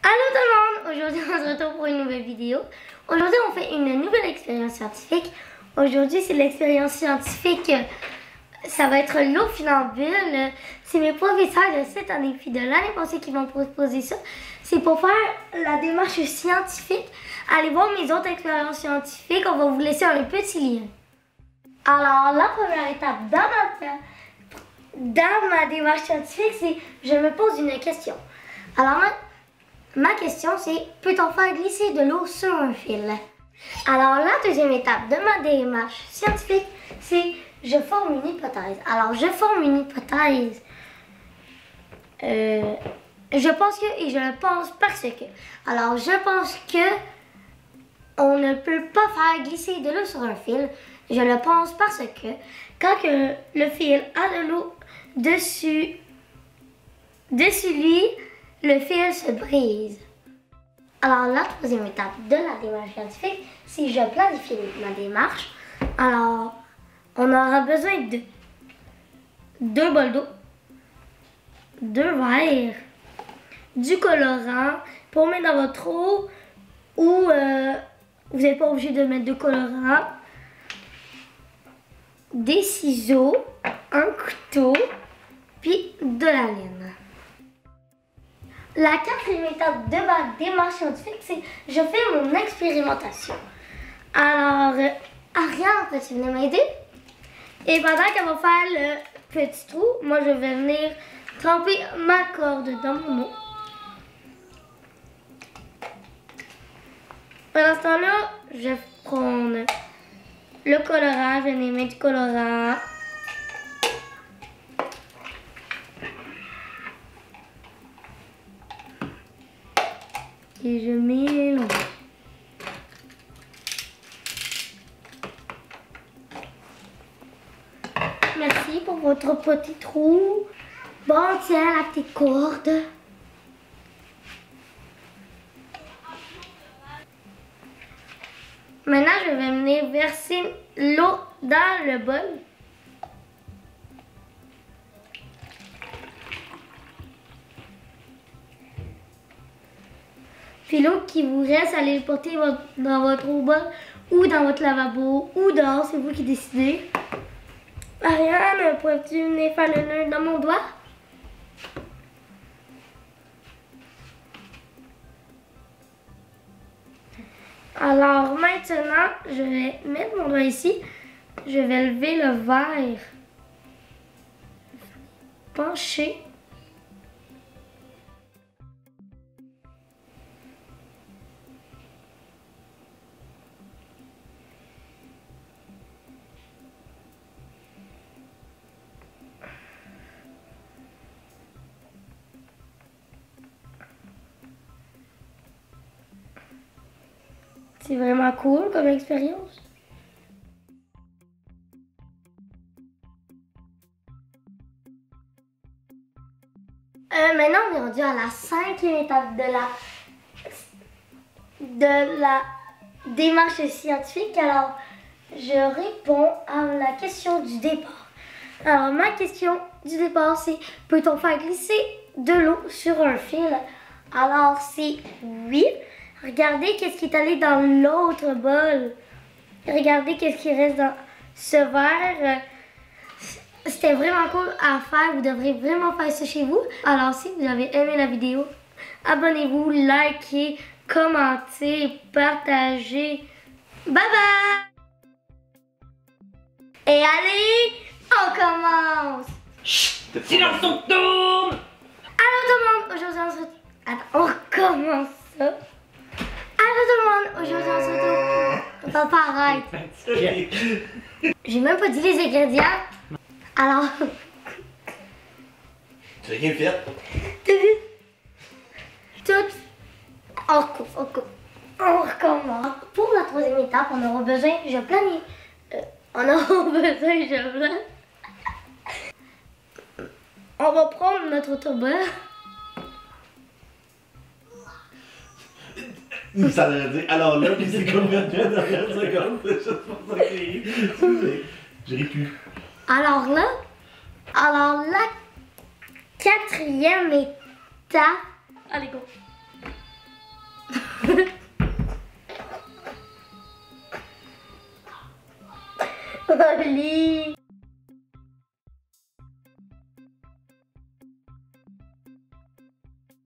Allô tout le monde! Aujourd'hui on se retrouve pour une nouvelle vidéo. Aujourd'hui on fait une nouvelle expérience scientifique. Aujourd'hui c'est l'expérience scientifique, ça va être l'eau funambule. C'est mes professeurs de cette année puis de l'année passée qui vont proposer ça. C'est pour faire la démarche scientifique. Allez voir mes autres expériences scientifiques, on va vous laisser un petit lien. Alors la première étape dans ma démarche scientifique, c'est je me pose une question. Alors ma question c'est, peut-on faire glisser de l'eau sur un fil? Alors la deuxième étape de ma démarche scientifique, c'est je forme une hypothèse. Alors je forme une hypothèse. Je pense que, et je le pense parce que. Alors je pense que on ne peut pas faire glisser de l'eau sur un fil. Je le pense parce que quand que le fil a de l'eau dessus lui, le fil se brise. Alors la troisième étape de la démarche scientifique, si je planifie ma démarche, alors on aura besoin de 2 bols d'eau, 2 verres, du colorant pour mettre dans votre eau ou vous n'êtes pas obligé de mettre de colorant, des ciseaux, un couteau, puis de la laine. La quatrième étape de ma démarche scientifique, c'est je fais mon expérimentation. Alors, Ariane, peux-tu venir m'aider? Et pendant qu'elle va faire le petit trou, moi je vais venir tremper ma corde dans mon eau. Pendant ce temps-là, je vais prendre le colorant, je vais mettre du colorant. Et je mélange. Merci pour votre petit trou. Bon, tiens la petite corde. Maintenant, je vais venir verser l'eau dans le bol. Puis l'eau qui vous reste, allez le porter dans votre eau-bol ou dans votre lavabo ou dehors, c'est vous qui décidez. Ariane, pourrais-tu venir faire le nœud dans mon doigt? Alors maintenant, je vais mettre mon doigt ici. Je vais lever le verre. Pencher. C'est vraiment cool comme expérience. Maintenant, on est rendu à la 5e étape de la démarche scientifique. Alors, je réponds à la question du départ. Alors, ma question du départ, c'est peut-on faire glisser de l'eau sur un fil? Alors, c'est oui. Regardez qu'est-ce qui est allé dans l'autre bol. Regardez qu'est-ce qui reste dans ce verre. C'était vraiment cool à faire. Vous devrez vraiment faire ça chez vous. Alors, si vous avez aimé la vidéo, abonnez-vous, likez, commentez, partagez. Bye bye! Et allez, on commence! Chut! Silence, on tourne! Allô tout le monde! Aujourd'hui, on se retrouve... Attends, on recommence ça. Allô tout le monde! Aujourd'hui, on se retrouve... Papa, arrête! J'ai même pas dit les ingrédients. Alors... Tu as rien fait? T'as vu? Tout... On recoupe. On recommence. Pour la 3e étape, on aura besoin... Je planifie. On aura besoin... Je plane. On va prendre notre autobus. Ça aurait dit, alors là, puis c'est combien de temps derrière une seconde? C'est juste pour ça que j'ai ri plus. Alors la 4e étape. Allez, go. Oli.